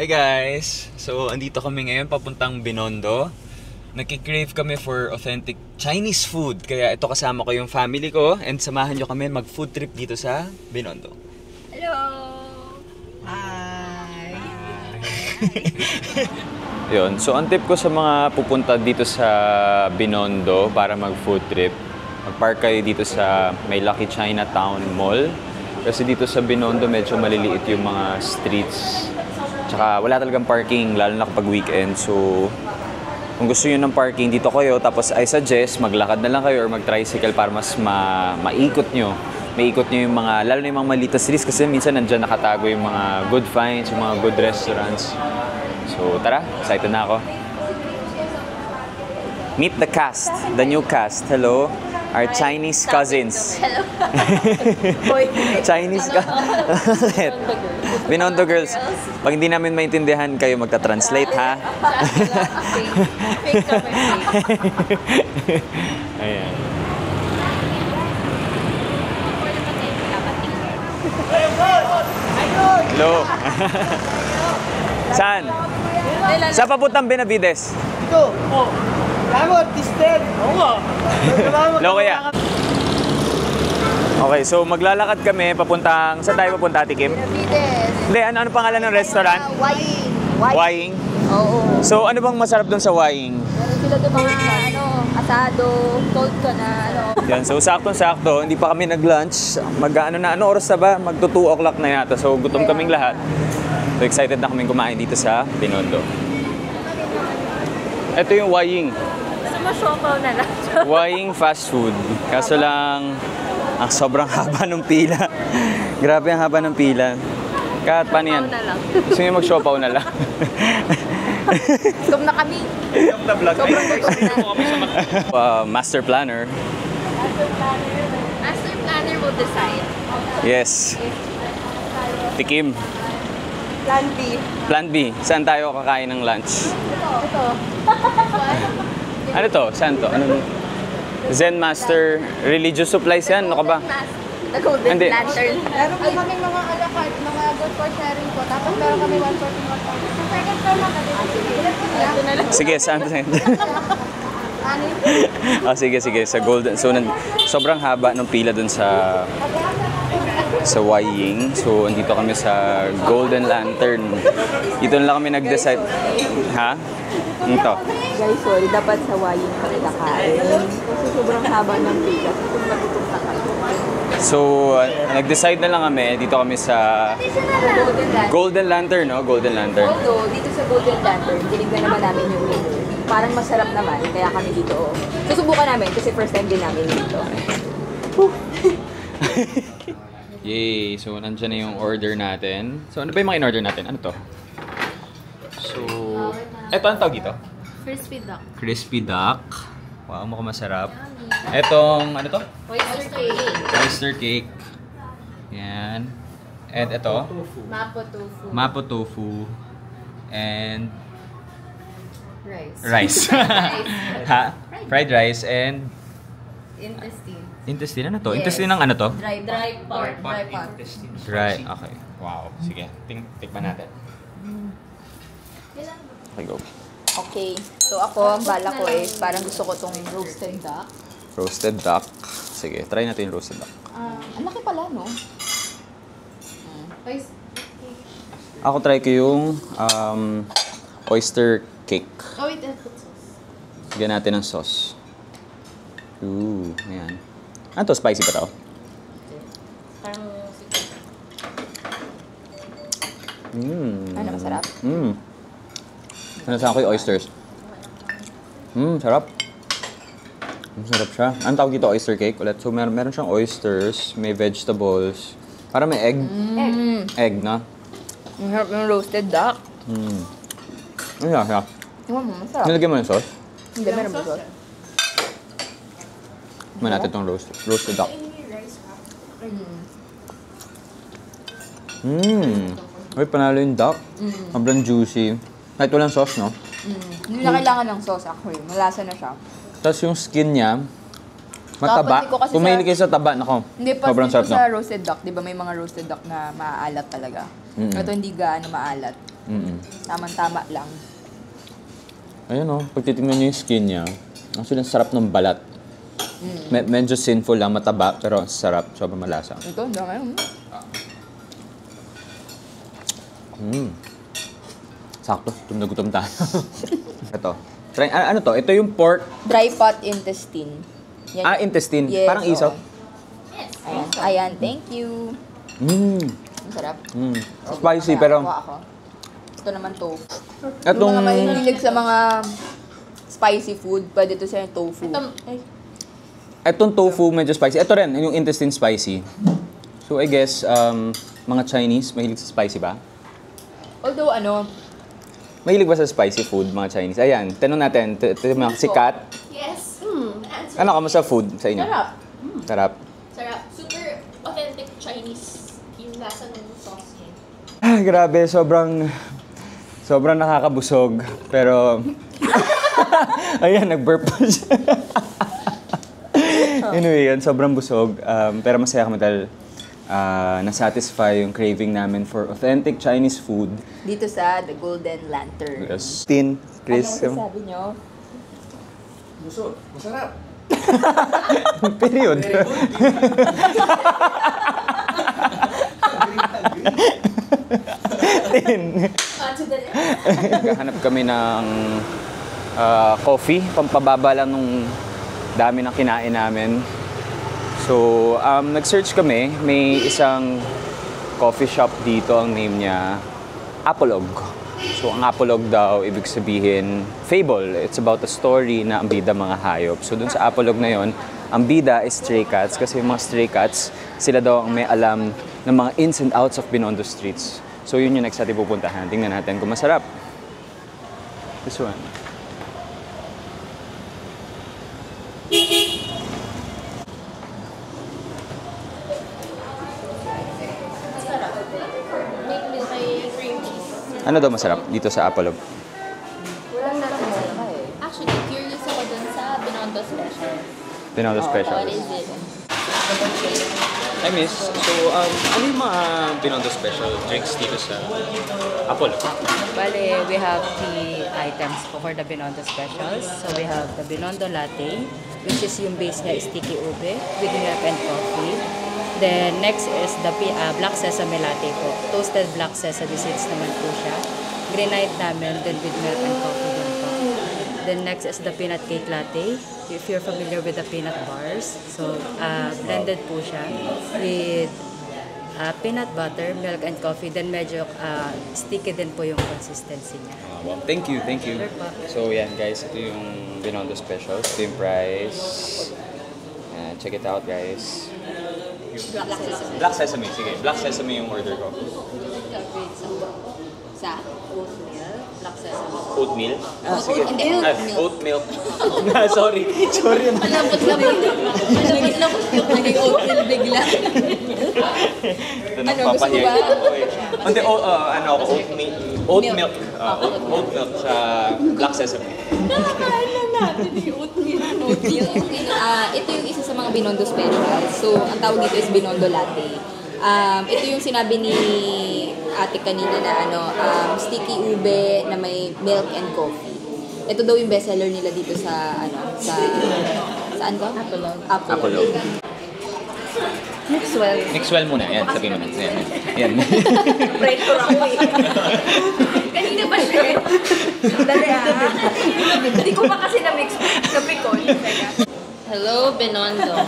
Hi guys! So, andito kami ngayon papuntang Binondo. Nagki-crave kami for authentic Chinese food. Kaya ito kasama ko yung family ko and samahan nyo kami mag-food trip dito sa Binondo. Hello! Hi! Yun. So, ang tip ko sa mga pupunta dito sa Binondo para mag-food trip, mag-park kayo dito sa may Lucky Chinatown Mall. Kasi dito sa Binondo medyo maliliit yung mga streets. Tsaka wala talagang parking, lalo na kapag weekend. So, kung gusto nyo ng parking, dito kayo. Tapos I suggest, maglakad na lang kayo or mag-tricycle para mas maikot nyo. Maikot nyo yung mga, lalo na yung mga maliit na streets. Kasi minsan nandyan nakatago yung mga good finds, yung mga good restaurants. So, tara. Excited na ako. Meet the cast. The new cast. Hello. Our Chinese cousins. Hello. Chinese cousins. Binondo girls. Pag hindi namin maintindihan, kayo magta-translate, ha? Fake cover. Ayan. Hello. Saan? Saan papuntang Benavides? Ito! Oh! Lamot! Tisted! Oo nga! Hello, kuya. Okay, so maglalakad kami papuntang... Saan tayo papunta, Ate Kim? Benavides. Hindi, ano pangalan ng restaurant? Waying. Waying. Oo. So, ano bang masarap doon sa Waying? Meron sila doon mga asado, told ka na Yan, so saktong-sakto, hindi pa kami nag-lunch. Ano oras na ba? Magto 2 o'clock na yata. So, gutom kaming lahat. So, excited na kaming kumain dito sa Binondo. Ito yung Waying. Gusto mo siopaw na lang. Waying fast food. Kaso lang, sobrang haba ng pila. Grabe ang haba ng pila. Kat, paano yan? Siopaw na lang. Gusto nyo mag-siopaw na lang? Gutom na kami. Sobrang gutom na. Master planner. Master planner will decide. Yes. Tikim. Plan B. Plan B. Saan tayo kakain ng lunch? Ito. Ano to? Saan to? Ano? Zen Master Religious Supplies yan? Ano ka ba? The Golden Hindi. Lantern. Meron po kami mga a la carte, mga good for sharing po. Tapos meron kami 1 for 1 for. Sa second floor na kami. Ito na lang. Sige, saan? Sige. Sa Golden. So, sobrang haba ng pila dun sa Waying. So, andito kami sa Golden Lantern. Dito na lang kami nag-decide. Ha? Ito. Guys, sorry. Dapat sa Waying kami kakain. Kasi sobrang haba ng pila. Gutom na kami. So, nag-decide na lang kami. Dito kami sa Golden Lantern. Golden Lantern, no? Golden Lantern. Although, dito sa Golden Lantern, tinignan naman namin yung menu. Parang masarap naman, kaya kami dito. Susubukan namin kasi first time din namin dito. Yay! So, nandyan na yung order natin. So, ano ba yung mga in-order natin? Ano to? So, eto, ang tawag dito? Crispy duck. Crispy duck. Wow, mukhang masarap. Etong, ano to? Oyster cake. Oyster cake. Yan. And ito? Mapo tofu. Mapo tofu. And Rice. rice. Ha? Fried rice and Intestine. intestine. Ano to? Yes. Intestine ng ano to? Dry part. Dry part. Right. Okay. Wow. Sige. Tikman natin. Okay, go. Okay. So ako, ang bala ko is parang gusto ko tong roasted duck. Roasted duck. Sige, try natin yung roasted duck. Ang laki pala, no? Ako try ko yung oyster cake. Oh, wait, put sauce. Lagyan natin ng sauce. Ooh, ayan. Ano to? Spicy pa to? Ano, masarap? Nasaan ko yung oysters? Sarap. Masarap siya. Anong tawag dito? Oyster cake ulit. So, meron siyang oysters, may vegetables. Para may egg. Egg, na? Ang harap ng roasted duck. Ano siya? Masarap. Nilagyan mo yung sauce? Hindi, meron ba sauce? Tignan natin itong roasted duck. Uy, panalo yung duck. Sobrang juicy. Kahit walang sauce, no? Hindi na kailangan ng sauce actually. Malasa na siya. Tapos yung skin niya, mataba. Tapos di ko kasi Kung mahilig kayo sa taba, nako. Hindi, pa Sobrang dito sarap, no? sa roasted duck, di ba may mga roasted duck na maaalat talaga. Ito hindi gaano maalat. Tamang-tama lang. Ayun o, pag titignan niyo yung skin niya, actually, ang sarap ng balat. Medyo sinful lang, mataba, pero sarap. Sobrang malasa. Ito, dami. Sakto, gutom na gutom tayo. Ito. Try, ano to? Ito yung pork. Dry pot intestine. Yan. Intestine. Yes, Parang isaw. Ayan. Ayan, thank you. Ang sarap. Spicy, Kaya pero... kuha ako. Ito naman tofu. Itong... Yung mga mahilig sa mga spicy food, pwede to sa tofu. Itong tofu medyo spicy. Ito rin, yung intestine spicy. So I guess, mga Chinese, mahilig sa spicy ba? Although Mahilig ba sa spicy food, mga Chinese? Ayan, tanong natin, si Kat. Yes. Ano kamusta food sa inyo? sarap. Sarap. Sarap. Super authentic Chinese yung lasa ng sauce niya. Grabe, sobrang nakakabusog. Pero, ayan, nag-burp pa siya. Anyway, yun, sobrang busog. Pero masaya kami dahil na-satisfy yung craving namin for authentic Chinese food. Dito sa The Golden Lantern. Yes. Tin, Chris. Ano sabi nyo? Busog. Masarap. Period. Tin. Naghahanap kami ng coffee. Pampababa lang nung dami ng kinain namin. So, nag-search kami. May isang coffee shop dito. Ang name niya, Apolog. So, ang Apolog daw, ibig sabihin, fable. It's about a story na ang bida mga hayop. So, dun sa Apolog na yon, ang bida is stray cats. Kasi yung mga stray cats, sila daw ang may alam ng mga ins and outs of Binondo streets. So, yun yung next natin pupuntahan. Tingnan natin kung masarap. This one. May cream cheese. Ano daw masarap dito sa Apolog? Walang sarap mo Actually, curious ako dun sa Binondo Special. Binondo Special. What is it? Hi, miss. So, ano yung mga Binondo Special drinks dito sa Apollo? Bale, we have three items for the Binondo specials. So we have the Binondo Latte, which is yung base niya is sticky ube with milk and coffee. Then next is the Black Sesame Latte po. Toasted black sesame seeds naman po siya. Grenade namin then with milk and coffee din po. Then next is the Peanut Cake Latte. If you're familiar with the peanut bars, so blended po siya with peanut butter, milk and coffee. Then medyo sticky din po yung consistency niya. Well, thank you, thank you. Sure po. So, yan guys. Ito yung Binondo Special. Ito yung price. Check it out, guys. Black sesame. Black Sesame. Sige, Black Sesame yung order ko. Sa? Black sesame. Oatmeal? Sige. Hindi, Oat milk. Sorry. Sorry. Malambot-lambot yung naging oatmeal bigla. Ito Ano, nagpapahiya. gusto mo ba? Okay. Hindi, ano ako, oat milk. Oat milk sa Black Sesame. Ito yung isa sa mga Binondo specials. So, ang tawag dito is Binondo Latte. Ito yung sinabi ni ate kanina na sticky ube na may milk and coffee. Ito daw yung bestseller nila dito sa saan ba? Apolog. Mixwell. Mixwell muna. Yan, sabihin mo na. Yan. Pressure ako eh. Kanina ba siya? Dali Hindi ko pa kasi na-mix. Sabi ko. Hello, Binondo.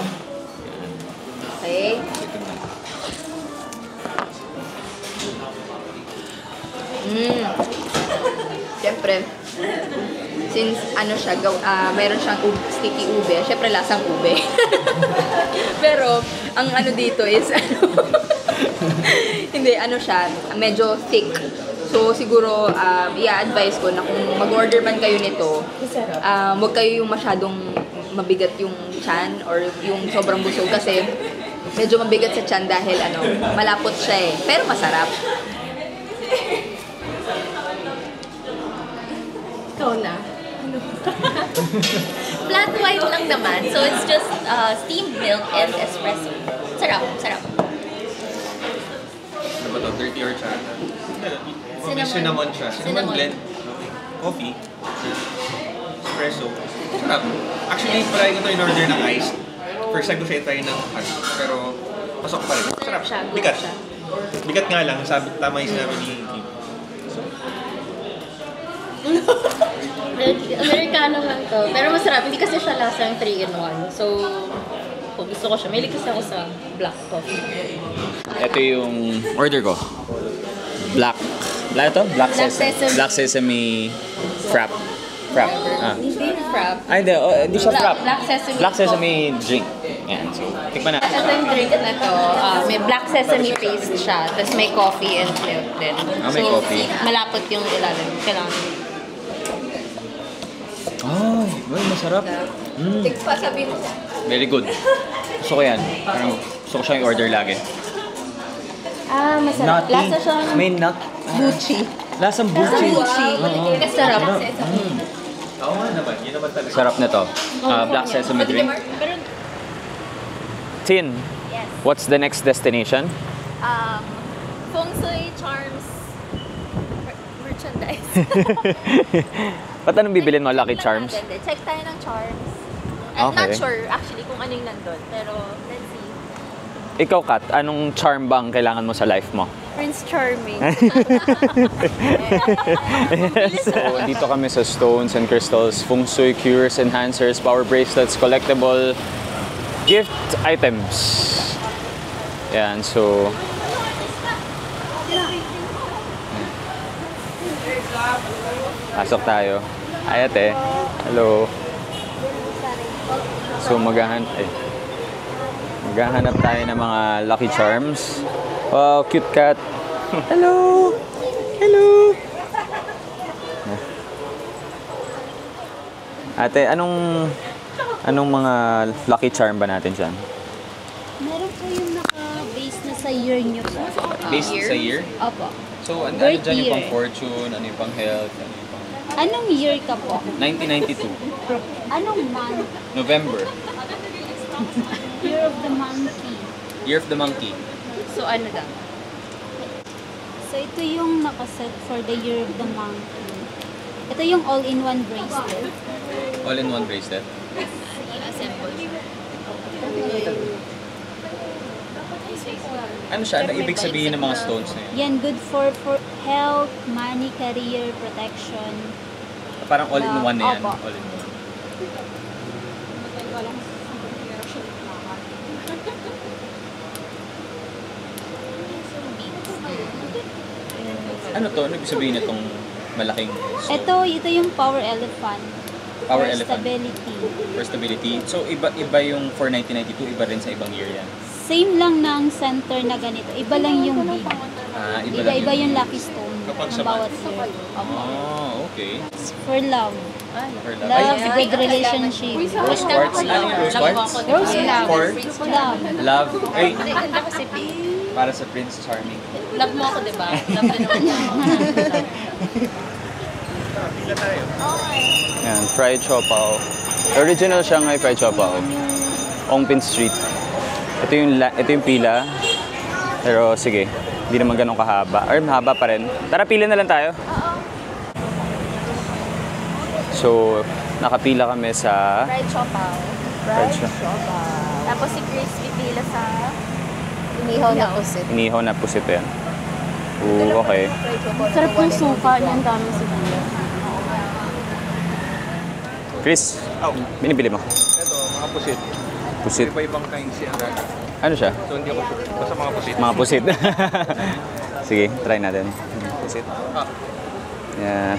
Okay. Siyempre, since mayroon siyang sticky ube, siyempre lasang ube. Pero, ang dito is, hindi, siya, medyo thick. So, siguro, i-advise ko na kung mag-order man kayo nito, huwag kayo yung masyadong mabigat yung tiyan or yung sobrang busog kasi medyo mabigat sa tiyan dahil malapot siya eh. Pero masarap. Ikaw na. Flat white lang naman. So it's just steamed milk and espresso. Sarap, sarap. Ano ba ito? 30 or chata? May cinnamon siya. Cinnamon blend. Coffee. Espresso. Sarap. Actually, palagi ko ito in order ng ice. First time ko siya try ng hot. Pero, pasok pa rin. Sarap. siya, good Bigat. siya. Bigat nga lang. Sabi, tama yung sinabi ni Kim. Americano lang to. Pero masarap. Hindi kasi siya lasang 3-in-1. So, kung gusto ko siya, may kasi ako sa black coffee. Ito yung order ko. Black. Black ito? Black sesame. Black sesame frap. Frap. Ah. Hindi frap. Ay, hindi siya frap. Black sesame. Black sesame drink. Yan. So, tikman na. Ito yung drink na to, may black sesame paste siya, tapos may coffee and milk din. May coffee. Malapot yung ilalim. Kailangan. Ay, masarap. Tikpa, sabi mo. Very good. Gusto ko yan. Parang gusto ko siyang i-order lagi. Masarap. Nutty. Lasa siya ng May nut. Gucci. Lasang buchi. Kasi sarap. Oo nga naman. Yun naman talaga. Sarap nito. Black sesame drink. Tin, what's the next destination? Feng Shui Charms merchandise. Ba't anong bibilin mo? Lucky Charms? Check tayo ng charms. Okay. I'm not sure actually kung ano yung nandun. Pero let's see. Ikaw, Kat, anong charm bang kailangan mo sa life mo? Prince Charming. So, dito kami sa Stones and Crystals, Feng Shui Cures, Enhancers, Power Bracelets, Collectible Gift Items. Yan, so... Pasok tayo. Ay, ate. Hello. So, maghahanap tayo ng mga Lucky Charms. Wow, cute cat. Hello! Hello! Ate, anong mga Lucky Charm ba natin dyan? Meron po yung naka-base na sa year nyo po. Based sa year? Opo. So, ano Birth dyan yung year. pang fortune, ano yung pang health, ano yung pang... Anong year ka po? 1992, Anong month? November. Year of the monkey. Year of the Monkey. So ano daw? So ito yung nakaset for the year of the monkey. Ito yung all-in-one bracelet. All-in-one bracelet. Ano siya? Ano ibig sabihin ng mga stones na yun? Yan, good for health, money, career, protection. Parang all-in-one na yan. Opo. All-in-one. Ano to? Ano ibig sabihin itong malaking stone? Ito yung power elephant. Power for elephant. stability. For stability. So, iba yung for 1992, iba rin sa ibang year yan. Same lang ng center na ganito. Iba lang yung bead. Ah, iba lang Iba yung lucky stone Kapag ng sa bawat year. Oh, okay. It's for love. For love. Love, good relationship. Rose quartz? Ano yung rose quartz? Rose love. For Love. love. Ay, Ganda kasi big. para sa Prince Charming. Love mo ako, di ba? Love din naman niya. Pila tayo. Yan, fried siopaw. Original Shanghai fried siopaw. Ongpin Street. Ito yung pila. Pero sige, hindi naman ganun kahaba. Or mahaba pa rin. Tara, pila na lang tayo. So, nakapila kami sa... Fried siopaw. Fried siopaw. Tapos si Chris pipila sa inihaw na pusit. Inihaw na pusit yan. Oo, okay. Sarap yung suka niya. Ang dami sibuyas. Chris, binibili mo? Ito, mga pusit. Pusit. Iba-ibang kinds siya. Ano siya? So, hindi ako sure. Basta mga pusit. Mga pusit. Sige, try natin. Pusit. Yeah.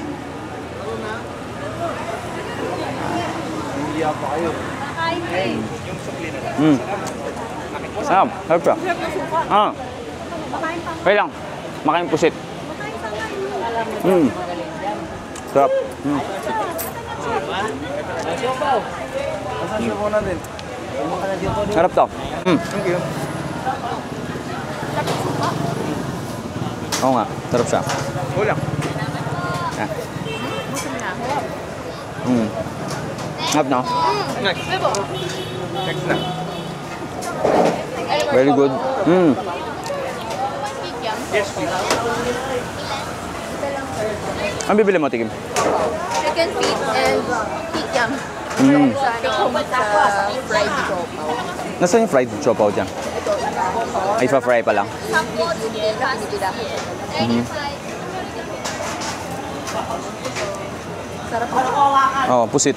Hindi pa kayo. Yung sukli na lang. Sarap siya. Ah. Wait lang. Makain pusit. Sarap. Sarap to. Thank you. Oo nga, sarap siya. Kulang. Ah. Sarap no? Next. Next na. Very good. Yes, please. Ang bibili mo, Tikim? Chicken feet and kikiam. Mm. Sa fried siopaw. Nasaan yung fried chopaw dyan? Ito, Ay, pa-fry pa lang. pinipila ko. Sarap po. Oo, pusit.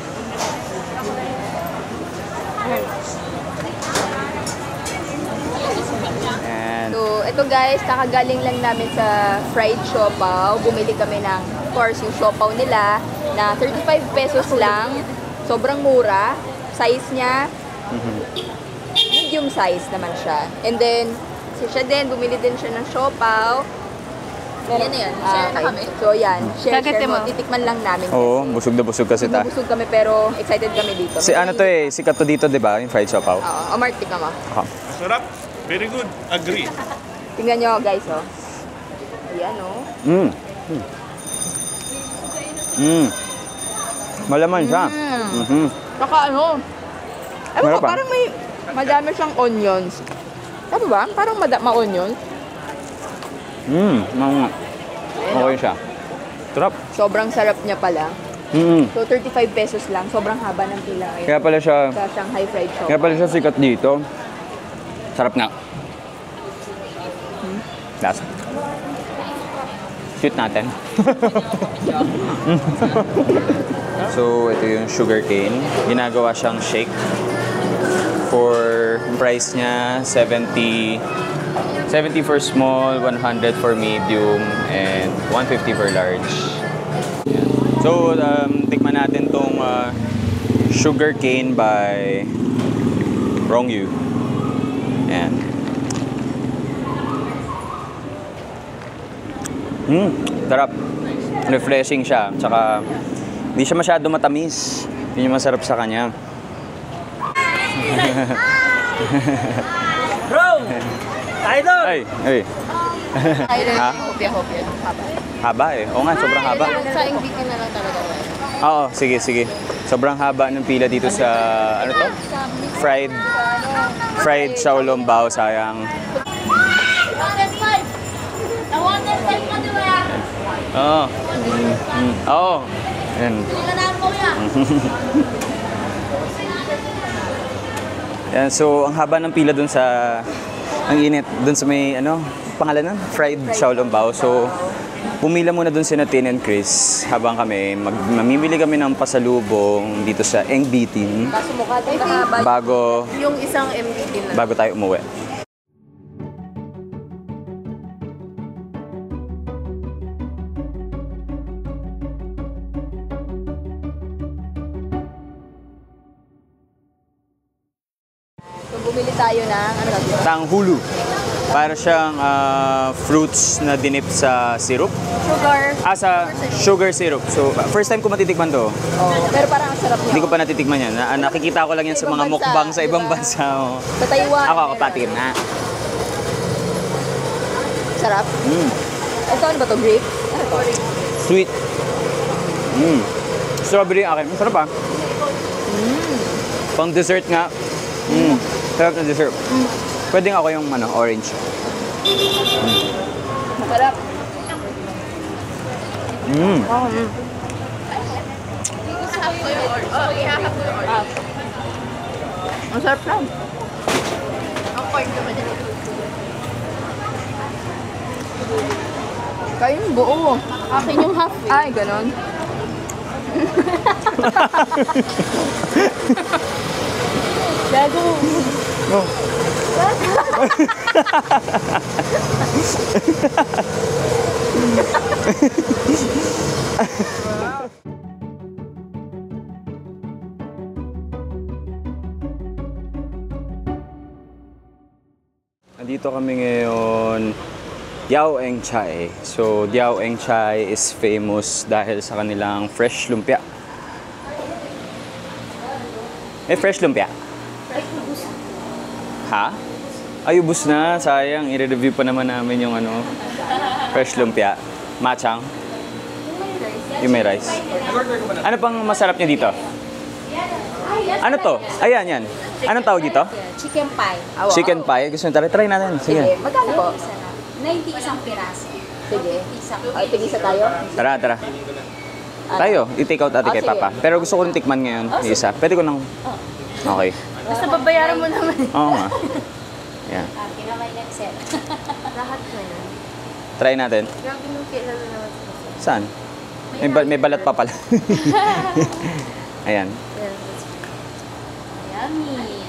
And, So, ito guys, kakagaling lang namin sa fried siopaw. Bumili kami ng, of course, yung siopaw nila na 35 pesos lang. Sobrang mura. Size niya, medium size naman siya. And then, siya din, bumili din siya ng siopaw. Yan na yan. Share na kami. So, yan. Share Kakati mo. mo. Titikman lang namin. oo, busog na busog kasi ta. Busog kami pero excited kami dito. Si ano to eh, sikat to dito, di ba? Yung fried chopaw. Oo. O, Mark, tikman mo. Ako. Sarap. Very good. Agree. Tingnan nyo guys, oh. Ayan, oh. Mm. Mm. Malaman siya. Mhm. Saka ano, ewan Meron ko, pa? parang may madami siyang onions. Tama ba? Parang ma-onions. Okay siya. Sarap. Sobrang sarap niya pala. Mm. So, 35 pesos lang. Sobrang haba ng pila ngayon. Kaya pala siya, Sa Shanghai Fried Shop. kaya pala siya sikat dito. Sarap nga. Last. Shoot natin. So, ito yung sugar cane. Ginagawa siyang shake. For yung price niya, 70 for small, 100 for medium, and 150 for large. Yan. So, tikman natin tong sugar cane by Rongyu. Yan. Sarap. Refreshing siya. Tsaka, hindi siya masyado matamis. Yun yung masarap sa kanya. Bro! Idol! Ay, ay. Ayun, Ha? hopya-hopya. Haba. Haba eh. Oo nga, sobrang haba. Sa ingbitin na lang talaga. Oo, sige, sige. Sobrang haba ng pila dito sa, ano to? Fried xiaolongbao, sayang. Oo. Oo. Yan. Yan, so ang haba ng pila dun sa, ang init, dun sa may, ano, pangalan nun? Fried xiaolongbao. So, pumila muna dun si Tin and Chris habang kami, mamimili kami ng pasalubong dito sa Engbitin Kaso mukha tayo kahaba. bago, Yung isang MBT na. bago tayo umuwi. So, bumili tayo ng, ano natin? Tanghulu. Para siyang fruits na dinip sa syrup. Sugar. Sa sugar syrup. So, first time ko matitikman to. Oh, pero parang ang sarap niya. Hindi ko pa natitikman yan. Nakikita ko lang yan sa mga Ibang bansa, mukbang sa ibang diba? bansa. Oh. Sa Taiwan. Ako patikim na. Sarap. Ito, ano ba to? Grape? Ano to? Sweet. Strawberry ang akin. Masarap ah. Pang dessert nga. Sarap na dessert. Pwede nga ako yung orange. Masarap. Ang sarap lang. Kayo yung buo. Akin yung half. Ay, ganon. Gago. Nandito kami ngayon, Diao Eng Chai. So, Diao Eng Chai is famous dahil sa kanilang fresh lumpia. May fresh lumpia? Ha? Ay, ubus na. Sayang. I-review pa naman namin yung fresh lumpia. Machang. Yung may rice. Ano pang masarap niya dito? Ano to? Ayan, yan. Anong tawag dito? Chicken pie. Chicken pie. Gusto nyo try natin. Sige, Sige. magkano po? 90 isang piraso. Sige. Tigisa tayo? Tara, tara. Tayo, i-take out ate kay sige. Papa. Pero gusto ko rin tikman ngayon, isa. Pwede ko nang... Okay. Basta babayaran mo naman. Oo nga. Yan. Kinamay na set. Lahat na yan. Try natin. Grabe nung kailan na naman. Saan? May balat pa pala. Ayan. Yummy.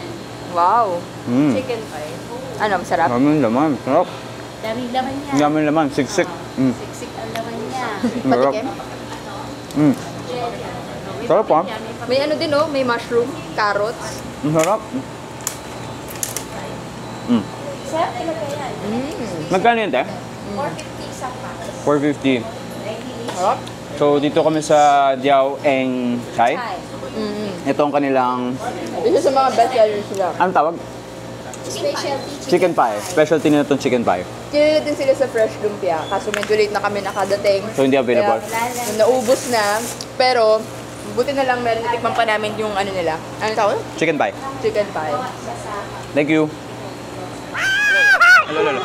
Wow. Chicken pie. Ano, masarap? Daming laman. Sarap. Daming laman niya. Daming laman. Siksik. Siksik ang laman niya. Sarap. Patikim? Sarap ha? May ano din oh, may mushroom, carrots. Sarap. Magkano yun, te? 450 isang pack. 450. Sarap. So, dito kami sa Diao Eng Chai. Ito ang kanilang... Isa sa mga best sellers sila. Anong tawag? Specialty Chicken pie. Specialty nila itong chicken pie. Kilala din sila sa fresh lumpia. Kaso medyo late na kami nakadating. So, hindi available. Kaya, naubos na. Pero, buti na lang meron natikman pa namin yung ano nila. Ano tawag? Chicken pie. Chicken pie. Thank you. Hello.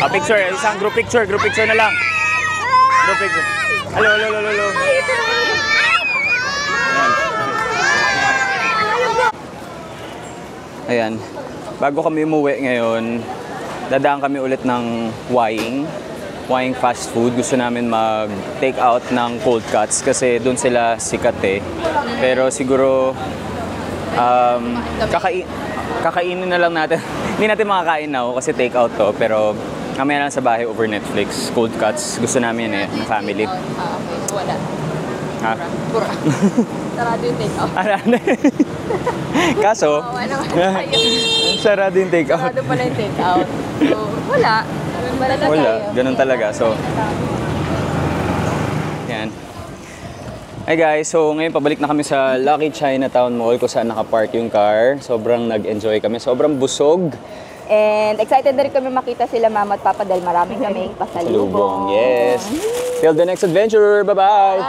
Picture. Isang group picture. Group picture na lang. Group picture. Hello. Ayan. Bago kami umuwi ngayon, dadaan kami ulit ng Waying fast food. Gusto namin mag-take out ng cold cuts kasi doon sila sikat eh. Pero siguro kakainin na lang natin. Hindi natin makakain na kasi take out to. Pero kamaya lang sa bahay over Netflix. Cold cuts. Gusto namin eh, ng family. Okay, so wala. Ha? Pura. Sarado yung take out. Kaso, sarado yung take out. Sarado pala yung take out. So, wala. Wala. Ganun talaga. So, yan. Hey guys, so ngayon pabalik na kami sa Lucky Chinatown Mall kung saan nakapark yung car. Sobrang nag-enjoy kami. Sobrang busog. And excited na rin kami makita sila Mama at Papa dahil maraming kaming pasalubong. Yes. Till the next adventure. Bye-bye.